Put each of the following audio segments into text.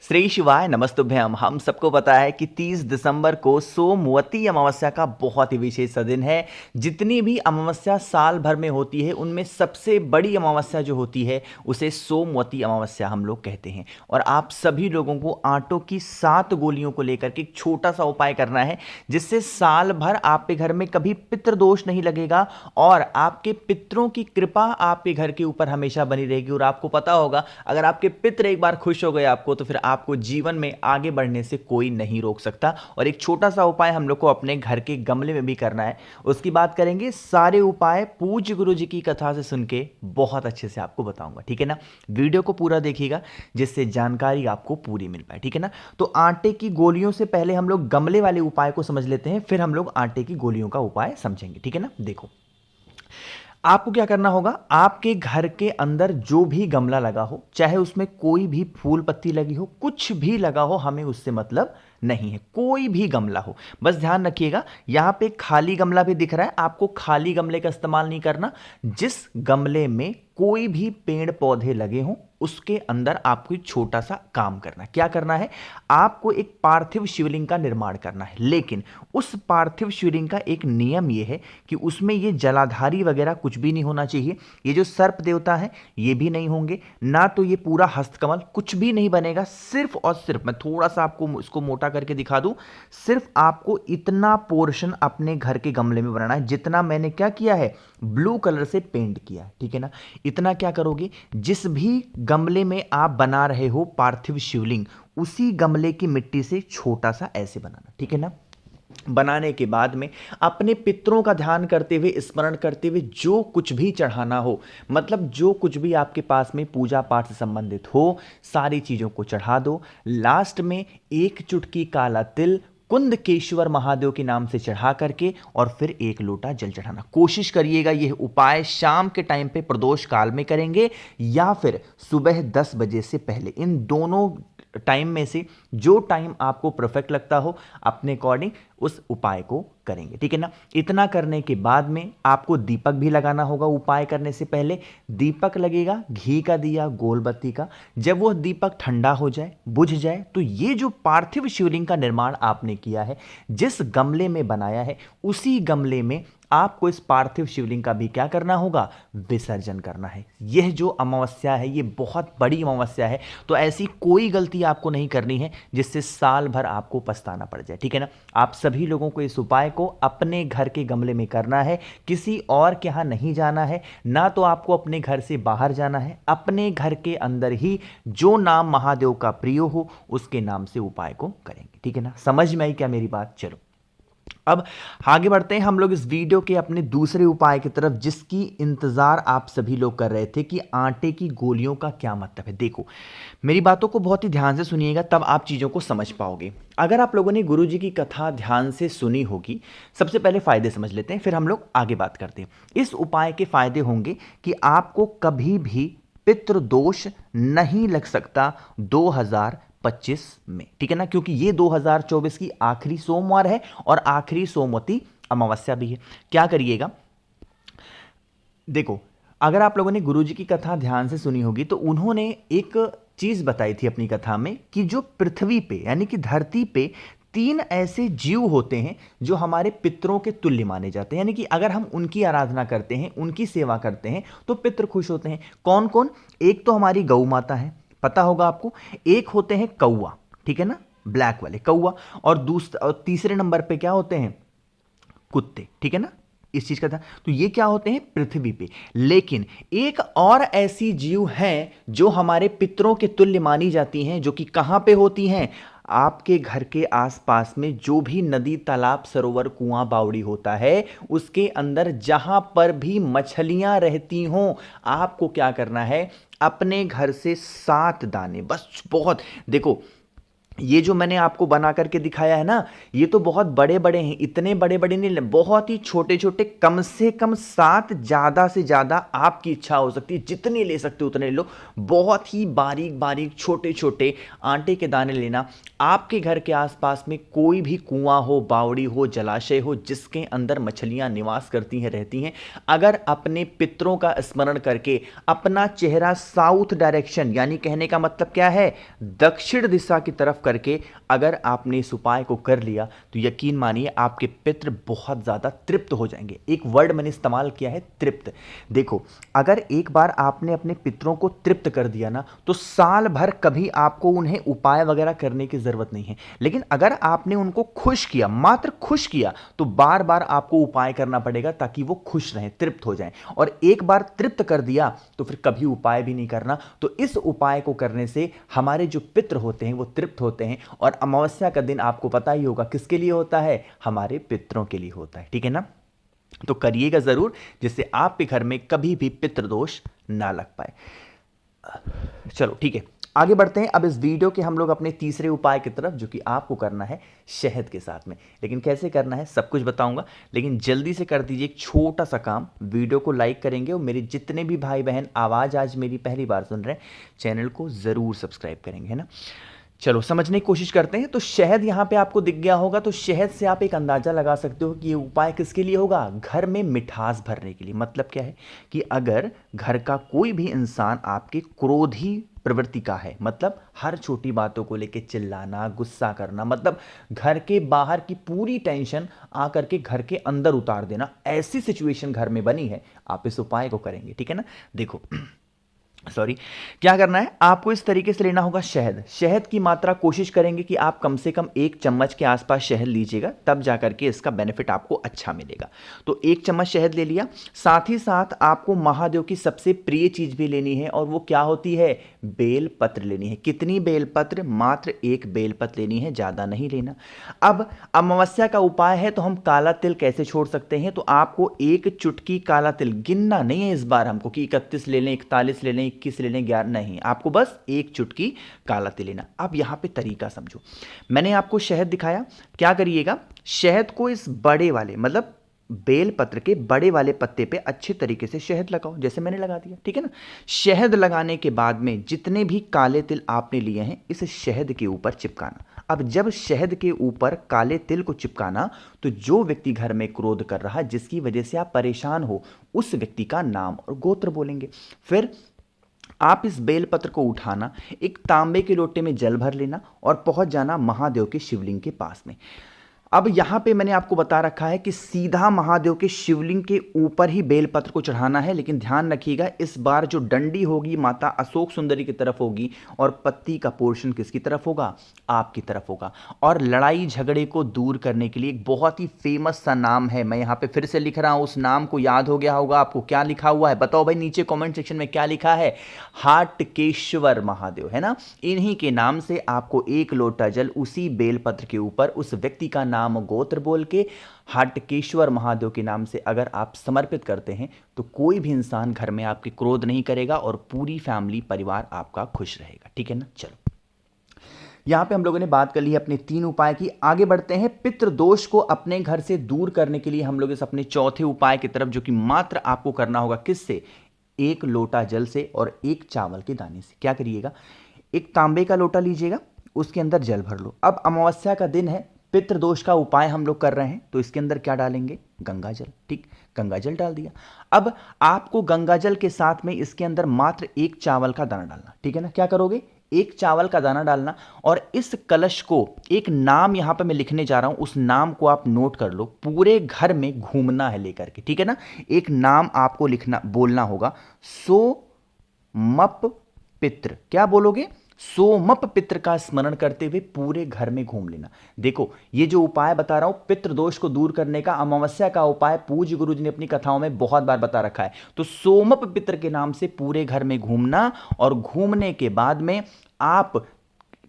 श्री शिवाय नमस्तुभ्यम। हम सबको पता है कि 30 दिसंबर को सोमवती अमावस्या का बहुत ही विशेष दिन है। जितनी भी अमावस्या साल भर में होती है उनमें सबसे बड़ी अमावस्या जो होती है उसे सोमवती अमावस्या हम लोग कहते हैं। और आप सभी लोगों को आटों की 7 गोलियों को लेकर के एक छोटा सा उपाय करना है जिससे साल भर आपके घर में कभी पितृदोष नहीं लगेगा और आपके पितरों की कृपा आपके घर के ऊपर हमेशा बनी रहेगी। और आपको पता होगा अगर आपके पितर एक बार खुश हो गए आपको तो फिर आपको जीवन में आगे बढ़ने से कोई नहीं रोक सकता। और एक छोटा सा उपाय हम लोग को अपने घर के गमले में भी करना है, उसकी बात करेंगे। सारे उपाय पूज्य गुरु जी की कथा से सुन के बहुत अच्छे से आपको बताऊंगा, ठीक है ना। वीडियो को पूरा देखिएगा जिससे जानकारी आपको पूरी मिल पाए, ठीक है ना। तो आटे की गोलियों से पहले हम लोग गमले वाले उपाय को समझ लेते हैं, फिर हम लोग आटे की गोलियों का उपाय समझेंगे, ठीक है ना। देखो आपको क्या करना होगा, आपके घर के अंदर जो भी गमला लगा हो, चाहे उसमें कोई भी फूल पत्ती लगी हो, कुछ भी लगा हो, हमें उससे मतलब नहीं है। कोई भी गमला हो, बस ध्यान रखिएगा यहां पे खाली गमला भी दिख रहा है, आपको खाली गमले का इस्तेमाल नहीं करना। जिस गमले में कोई भी पेड़ पौधे लगे हों उसके अंदर आपको एक छोटा सा काम करना है। क्या करना है, आपको एक पार्थिव शिवलिंग का निर्माण करना है। लेकिन उस पार्थिव शिवलिंग का एक नियम यह है कि उसमें ये जलाधारी वगैरह कुछ भी नहीं होना चाहिए। ये जो सर्प देवता है ये भी नहीं होंगे, ना तो ये पूरा हस्तकमल, कुछ भी नहीं बनेगा। सिर्फ और सिर्फ मैं थोड़ा सा आपको इसको मोटा करके दिखा दूं, सिर्फ आपको इतना पोर्शन अपने घर के गमले में बनाना है जितना मैंने क्या किया है, ब्लू कलर से पेंट किया है, ठीक है ना। इतना क्या करोगे, जिस भी गमले में आप बना रहे हो पार्थिव शिवलिंग, उसी गमले की मिट्टी से छोटा सा ऐसे बनाना, ठीक है ना। बनाने के बाद में अपने पितरों का ध्यान करते हुए, स्मरण करते हुए जो कुछ भी चढ़ाना हो, मतलब जो कुछ भी आपके पास में पूजा पाठ से संबंधित हो, सारी चीजों को चढ़ा दो। लास्ट में एक चुटकी काला तिल कुंदकेश्वर महादेव के नाम से चढ़ा करके और फिर एक लोटा जल चढ़ाना। कोशिश करिएगा यह उपाय शाम के टाइम पे प्रदोष काल में करेंगे या फिर सुबह 10 बजे से पहले। इन दोनों टाइम में से जो टाइम आपको परफेक्ट लगता हो अपने अकॉर्डिंग उस उपाय को करेंगे, ठीक है ना। इतना करने के बाद में आपको दीपक भी लगाना होगा। उपाय करने से पहले दीपक लगेगा, घी का दिया, गोल बत्ती का। जब वो दीपक ठंडा हो जाए, बुझ जाए, तो ये जो पार्थिव शिवलिंग का निर्माण आपने किया है, जिस गमले में बनाया है, उसी गमले में आपको इस पार्थिव शिवलिंग का भी क्या करना होगा, विसर्जन करना है। यह जो अमावस्या है ये बहुत बड़ी अमावस्या है, तो ऐसी कोई गलती आपको नहीं करनी है जिससे साल भर आपको पछताना पड़ जाए, ठीक है ना। आप सभी लोगों को इस उपाय को अपने घर के गमले में करना है, किसी और के यहां नहीं जाना है, ना तो आपको अपने घर से बाहर जाना है। अपने घर के अंदर ही जो नाम महादेव का प्रिय हो उसके नाम से उपाय को करेंगे, ठीक है ना। समझ में आई क्या मेरी बात? चलो अब आगे बढ़ते हैं हम लोग इस वीडियो के अपने दूसरे उपाय की तरफ, जिसकी इंतजार आप सभी लोग कर रहे थे कि आटे की गोलियों का क्या मतलब है। देखो मेरी बातों को बहुत ही ध्यान से सुनिएगा, तब आप चीज़ों को समझ पाओगे। अगर आप लोगों ने गुरुजी की कथा ध्यान से सुनी होगी, सबसे पहले फायदे समझ लेते हैं, फिर हम लोग आगे बात करते हैं। इस उपाय के फायदे होंगे कि आपको कभी भी पितृदोष नहीं लग सकता 2025 में, ठीक है ना, क्योंकि ये 2024 की आखिरी सोमवार है और आखिरी सोमवती अमावस्या भी है। क्या करिएगा, देखो अगर आप लोगों ने गुरुजी की कथा ध्यान से सुनी होगी तो उन्होंने एक चीज बताई थी अपनी कथा में कि जो पृथ्वी पे यानी कि धरती पे 3 ऐसे जीव होते हैं जो हमारे पितरों के तुल्य माने जाते हैं। यानी कि अगर हम उनकी आराधना करते हैं, उनकी सेवा करते हैं तो पितर खुश होते हैं। कौन कौन? एक तो हमारी गौ माता है, पता होगा आपको। एक होते हैं कौवा, ठीक है ना, ब्लैक वाले कौवा। और दूसरा और तीसरे नंबर पे क्या होते हैं? कुत्ते, ठीक है ना। इस चीज का था, तो ये क्या होते हैं? पृथ्वी पे। लेकिन एक और ऐसी जीव हैं जो हमारे पितरों के तुल्य मानी जाती हैं, जो कि कहां पे होती हैं? आपके घर के आसपास में जो भी नदी, तालाब, सरोवर, कुआं, बावड़ी होता है, उसके अंदर जहां पर भी मछलियां रहती हों, आपको क्या करना है, अपने घर से 7 दाने, बस बहुत, देखो ये जो मैंने आपको बना करके दिखाया है ना, ये तो बहुत बड़े बड़े हैं, इतने बड़े बड़े नहीं, बहुत ही छोटे छोटे, कम से कम 7, ज़्यादा से ज़्यादा आपकी इच्छा हो सकती है, जितने ले सकते हो उतने ले लो। बहुत ही बारीक बारीक छोटे छोटे आटे के दाने लेना। आपके घर के आसपास में कोई भी कुआं हो, बावड़ी हो, जलाशय हो, जिसके अंदर मछलियां निवास करती हैं, रहती हैं, अगर अपने पितरों का स्मरण करके अपना चेहरा साउथ डायरेक्शन, यानी कहने का मतलब क्या है, दक्षिण दिशा की तरफ करके अगर आपने इस उपाय को कर लिया तो यकीन मानिए आपके पितृ बहुत ज्यादा तृप्त हो जाएंगे। एक वर्ड मैंने इस्तेमाल किया है, तृप्त। देखो, अगर एक बार आपने अपने पितरों को तृप्त कर दिया ना, तो साल भर कभी आपको उन्हें उपाय वगैरह करने की जरूरत नहीं है। लेकिन अगर आपने उनको खुश किया, मात्र खुश किया, तो बार बार आपको उपाय करना पड़ेगा ताकि वो खुश रहें, तृप्त हो जाएं। और एक बार तृप्त कर दिया तो फिर कभी उपाय भी नहीं करना। तो इस उपाय को करने से हमारे जो पितृ होते हैं वो तृप्त होते हैं। और अमावस्या का दिन आपको पता ही होगा किसके लिए होता है, हमारे पितरों के लिए होता है, ठीक है ना। तो करिएगा जरूर, जिससे आपके घर में कभी भी पितृदोष ना लग पाए। चलो ठीक है, आगे बढ़ते हैं। अब इस वीडियो के हम लोग अपने तीसरे उपाय की तरफ, जो कि आपको करना है शहद के साथ में। लेकिन कैसे करना है सब कुछ बताऊंगा, लेकिन जल्दी से कर दीजिए एक छोटा सा काम, वीडियो को लाइक करेंगे और मेरे जितने भी भाई बहन आवाज़ आज मेरी पहली बार सुन रहे हैं, चैनल को ज़रूर सब्सक्राइब करेंगे, है ना। चलो समझने की कोशिश करते हैं। तो शहद यहाँ पे आपको दिख गया होगा, तो शहद से आप एक अंदाजा लगा सकते हो कि ये उपाय किसके लिए होगा, घर में मिठास भरने के लिए। मतलब क्या है कि अगर घर का कोई भी इंसान आपके क्रोधी प्रवृत्ति का है, मतलब हर छोटी बातों को लेके चिल्लाना, गुस्सा करना, मतलब घर के बाहर की पूरी टेंशन आकर के घर के अंदर उतार देना, ऐसी सिचुएशन घर में बनी है, आप इस उपाय को करेंगे, ठीक है ना। देखो सॉरी, क्या करना है, आपको इस तरीके से लेना होगा शहद। शहद की मात्रा कोशिश करेंगे कि आप कम से कम 1 चम्मच के आसपास शहद लीजिएगा, तब जाकर के इसका बेनिफिट आपको अच्छा मिलेगा। तो 1 चम्मच शहद ले लिया। साथ ही साथ आपको महादेव की सबसे प्रिय चीज भी लेनी है, और वो क्या होती है, बेल पत्र लेनी है। कितनी बेल पत्र, मात्र 1 बेल पत्र लेनी है, ज्यादा नहीं लेना। अब अमावस्या का उपाय है, तो हम काला तिल कैसे छोड़ सकते हैं, तो आपको 1 चुटकी काला तिल, गिनना नहीं है इस बार हमको कि 31 ले लें, 41 ले लें, 21 ले लें, 11 नहीं, आपको बस 1 चुटकी काला तिल लेना। अब यहां पे तरीका समझो, मैंने आपको शहद दिखाया, क्या करिएगा, शहद को इस बड़े वाले, मतलब बेल पत्र के बड़े वाले पत्ते पे अच्छे तरीके से शहद लगाओ, जैसे मैंने लगा दिया, ठीक है ना। शहद लगाने के बाद में जितने भी काले तिल आपने लिए हैं, इस शहद के ऊपर चिपकाना। अब जब शहद के ऊपर काले तिल को चिपकाना, तो जो व्यक्ति घर में क्रोध कर रहा है, जिसकी वजह से आप परेशान हो, उस व्यक्ति का नाम और गोत्र बोलेंगे। फिर आप इस बेलपत्र को उठाना, एक तांबे के लोटे में जल भर लेना और पहुंच जाना महादेव के शिवलिंग के पास में। अब यहां पे मैंने आपको बता रखा है कि सीधा महादेव के शिवलिंग के ऊपर ही बेलपत्र को चढ़ाना है, लेकिन ध्यान रखिएगा इस बार जो डंडी होगी माता अशोक सुंदरी की तरफ होगी, और पत्ती का पोर्शन किसकी तरफ होगा, आपकी तरफ होगा। और लड़ाई झगड़े को दूर करने के लिए एक बहुत ही फेमस सा नाम है, मैं यहां पे फिर से लिख रहा हूं, उस नाम को याद हो गया होगा आपको। क्या लिखा हुआ है बताओ भाई, नीचे कॉमेंट सेक्शन में क्या लिखा है, हाटकेश्वर महादेव, है ना। इन्हीं के नाम से आपको 1 लोटा जल उसी बेलपत्र के ऊपर उस व्यक्ति का नाम गोत्र बोल के हाटकेश्वर महादेव के नाम से अगर आप समर्पित करते हैं, तो कोई भी इंसान घर में आपके क्रोध नहीं करेगा और पूरी फैमिली, परिवार आपका खुश रहेगा, ठीक है ना। चलो, यहां पे हम लोगों ने बात कर ली है अपने 3 उपाय की। आगे बढ़ते हैं, पितृदोष को अपने घर से दूर करने के लिए हम लोग इस अपने चौथे उपाय की तरफ, जो कि मात्र आपको करना होगा किससे, 1 लोटा जल से और 1 चावल के दाने से। क्या करिएगा, एक तांबे का लोटा लीजिएगा, उसके अंदर जल भर लो। अब अमावस्या का दिन है, पितृदोष का उपाय हम लोग कर रहे हैं, तो इसके अंदर क्या डालेंगे, गंगा जल, ठीक, गंगा जल डाल दिया। अब आपको गंगा जल के साथ में इसके अंदर मात्र 1 चावल का दाना डालना, ठीक है ना। क्या करोगे, 1 चावल का दाना डालना, और इस कलश को, एक नाम यहां पे मैं लिखने जा रहा हूं, उस नाम को आप नोट कर लो, पूरे घर में घूमना है लेकर के, ठीक है ना। एक नाम आपको लिखना, बोलना होगा, सोमप पितृ। क्या बोलोगे, सोमप पितृ का स्मरण करते हुए पूरे घर में घूम लेना। देखो, ये जो उपाय बता रहा हूं पितृदोष को दूर करने का, अमावस्या का उपाय पूज्य गुरु जी ने अपनी कथाओं में बहुत बार बता रखा है। तो सोमप पितृ के नाम से पूरे घर में घूमना, और घूमने के बाद में आप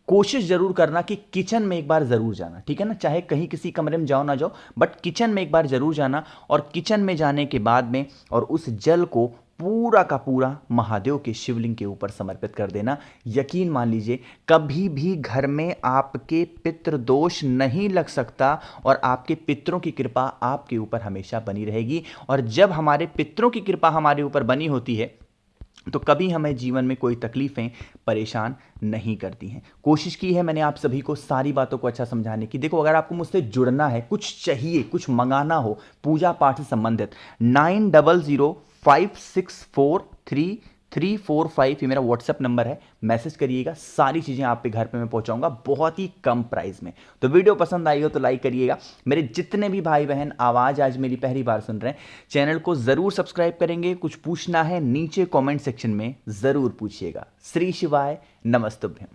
कोशिश जरूर करना कि किचन में एक बार जरूर जाना, ठीक है ना। चाहे कहीं किसी कमरे में जाओ ना जाओ, बट किचन में एक बार जरूर जाना, और किचन में जाने के बाद में और उस जल को पूरा का पूरा महादेव के शिवलिंग के ऊपर समर्पित कर देना। यकीन मान लीजिए कभी भी घर में आपके पितृ दोष नहीं लग सकता और आपके पितरों की कृपा आपके ऊपर हमेशा बनी रहेगी। और जब हमारे पितरों की कृपा हमारे ऊपर बनी होती है तो कभी हमें जीवन में कोई तकलीफें परेशान नहीं करती हैं। कोशिश की है मैंने आप सभी को सारी बातों को अच्छा समझाने की। देखो, अगर आपको मुझसे जुड़ना है, कुछ चाहिए, कुछ मंगाना हो पूजा पाठ से संबंधित, 9005643345 ये मेरा व्हाट्सएप नंबर है, मैसेज करिएगा। सारी चीज़ें आपके घर पे मैं पहुंचाऊंगा बहुत ही कम प्राइस में। तो वीडियो पसंद आई हो तो लाइक करिएगा। मेरे जितने भी भाई बहन आवाज़ आज मेरी पहली बार सुन रहे हैं, चैनल को ज़रूर सब्सक्राइब करेंगे। कुछ पूछना है नीचे कॉमेंट सेक्शन में ज़रूर पूछिएगा। श्री शिवाय नमस्तुभ्यम।